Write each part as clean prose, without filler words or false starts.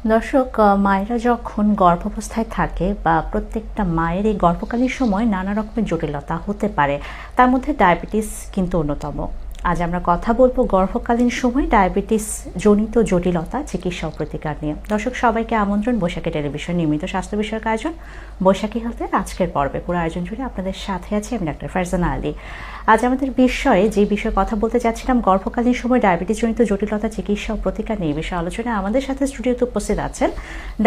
দর্শক, মায়েরা যখন গর্ভাবস্থায় থাকে বা প্রত্যেকটা মায়ের এই গর্ভকালীন সময় নানা রকমের জটিলতা হতে পারে, তার মধ্যে ডায়াবেটিস কিন্তু অন্যতম। আজ আমরা কথা বলবো গর্ভকালীন সময় ডায়াবেটিস জনিত জটিলতা, চিকিৎসা ও প্রতিকার নিয়ে। দর্শক সবাইকে আমন্ত্রণ বৈশাখী টেলিভিশন নিয়মিত স্বাস্থ্য বিষয়ক আয়োজন বৈশাখী হেলথের আজকের পর্বে। পুরো আয়োজন জুড়ে আপনাদের সাথে আছি আমি ডাক্তার ফারজানা আলী। আজ আমাদের যে বিষয়ে কথা বলতে যাচ্ছিলাম, গর্ভকালীন সময় ডায়াবেটিস জনিত জটিলতা, চিকিৎসা ও প্রতিকার নিয়ে বিষয়ে আলোচনায় আমাদের সাথে স্টুডিওতে উপস্থিত আছেন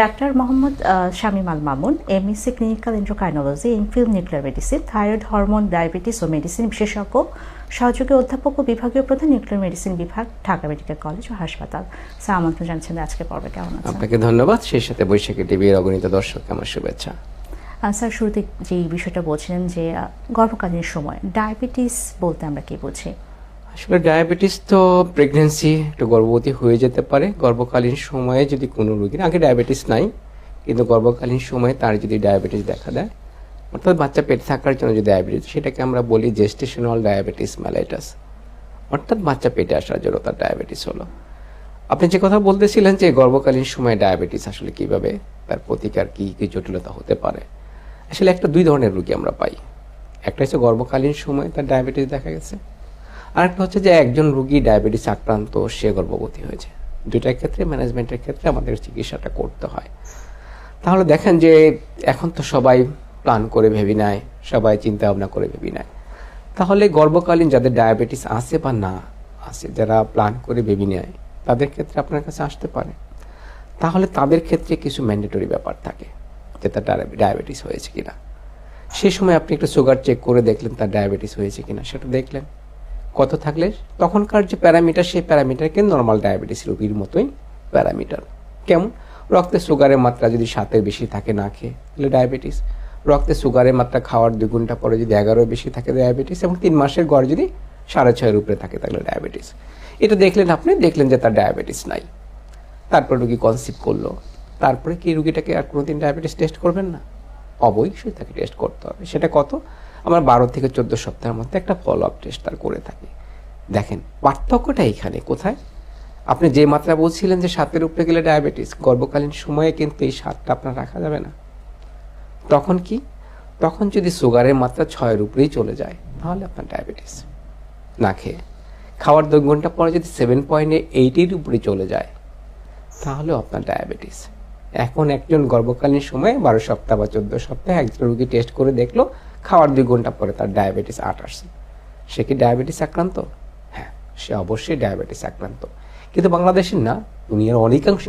doctor Mohammad Shamim Al Mamun, MSc clinical endocrinology, MPhil nuclear medicine, thyroid hormone, diabetes ও মেডিসিন বিশেষজ্ঞ, সহযোগী অধ্যাপক ও বিভাগীয় প্রধান, নিউক্লিয়ার মেডিসিন বিভাগ, ঢাকা মেডিকেল কলেজ ও হাসপাতাল। স্যার, আমন্ত্রণ জানাচ্ছেন আজকে পর্বে। কেমন আছেন? আপনাকে ধন্যবাদ। সেই সাথে বৈশাখী টিভির অগণিত দর্শক আমার শুভেচ্ছা। স্যার, শুরুতে যে বিষয়টা বলছিলেন যে গর্ভকালীন সময় ডায়াবেটিস বলতে আমরা কি বুঝি? আসলে ডায়াবেটিস তো প্রেগনেন্সি, একটু গর্ভবতী হয়ে যেতে পারে। গর্ভকালীন সময়ে যদি কোনো রোগীর আগে ডায়াবেটিস নাই, কিন্তু গর্ভকালীন সময়ে তার যদি ডায়াবেটিস দেখা দেয়, অর্থাৎ বাচ্চা পেটে থাকার জন্য যে ডায়াবেটিস, সেটাকে আমরা বলি জেস্টেশনাল ডায়াবেটিস মেলাইটাস, অর্থাৎ বাচ্চা পেটে আসার জন্য তার ডায়াবেটিস হলো। আপনি যে কথা বলতেছিলেন যে গর্ভকালীন সময়ে ডায়াবেটিস আসলে কিভাবে, তার প্রতিকার কি কি জটিলতা হতে পারে। আসলে দুই ধরনের রোগী আমরা পাই। একটা হচ্ছে গর্ভকালীন সময়ে তার ডায়াবেটিস দেখা গেছে, আর একটা হচ্ছে যে একজন রোগী ডায়াবেটিস আক্রান্ত, সে গর্ভবতী হয়েছে। দুইটার ক্ষেত্রে ম্যানেজমেন্টের ক্ষেত্রে আমাদের চিকিৎসাটা করতে হয়। তাহলে দেখেন যে এখন তো সবাই প্ল্যান করে ভেবে নেয়, সবাই চিন্তা ভাবনা করে ভেবে নেয়। তাহলে গর্ভকালীন যাদের ডায়াবেটিস আছে বা না আছে, যারা প্ল্যান করে ভেবে নেয়, তাদের ক্ষেত্রে আপনার কাছে আসতে পারে। তাহলে তাদের ক্ষেত্রে কিছু ম্যান্ডেটরি ব্যাপার থাকে, যে তার ডায়াবেটিস হয়েছে কিনা। সেই সময় আপনি একটু সুগার চেক করে দেখলেন তার ডায়াবেটিস হয়েছে কিনা, সেটা দেখলেন। কত থাকলে তখনকার যে প্যারামিটার, সেই প্যারামিটারকে নর্মাল ডায়াবেটিস রোগীর মতোই প্যারামিটার। কেমন? রক্তে সুগারের মাত্রা যদি 7-এর বেশি থাকে না খেয়ে, তাহলে ডায়াবেটিস। রক্তে সুগারের মাত্রা খাওয়ার 2 ঘন্টা পরে যদি 11-এর বেশি থাকে ডায়াবেটিস, এবং 3 মাসের গড় যদি 6.5-এর উপরে থাকে, তাহলে ডায়াবেটিস। এটা দেখলেন, আপনি দেখলেন যে তার ডায়াবেটিস নাই। তারপর রোগী কনসিভ করলো, তারপরে কি রোগীটাকে আর কোনোদিন ডায়াবেটিস টেস্ট করবেন না? অবশ্যই তাকে টেস্ট করতে হবে। সেটা কত? আমরা 12 থেকে 14 সপ্তাহের মধ্যে একটা ফলো আপ টেস্ট তার করে থাকি। দেখেন পার্থক্যটা এখানে কোথায়। আপনি যে মাত্রা বলছিলেন যে 7-এর উপরে গেলে ডায়াবেটিস, গর্ভকালীন সময়ে কিন্তু এই 7টা আপনার রাখা যাবে না। তখন কি? তখন যদি সুগারের মাত্রা 6-এর উপরেই চলে যায়, তাহলে আপনার ডায়াবেটিস। না খেয়ে খাওয়ার 2 ঘন্টা পরে যদি 7.8-এর উপরে চলে যায়, তাহলেও আপনার ডায়াবেটিস। এখন একজন গর্ভকালীন সময়ে 12 সপ্তাহ বা 14 সপ্তাহে একজন রোগী টেস্ট করে দেখলো, খাওয়ার 2 ঘন্টা পরে তার ডায়াবেটিস 8 আসছে। সে কি ডায়াবেটিস আক্রান্ত? হ্যাঁ, সে অবশ্যই ডায়াবেটিস আক্রান্ত। কিন্তু বাংলাদেশের না, দুনিয়ার অনেকাংশ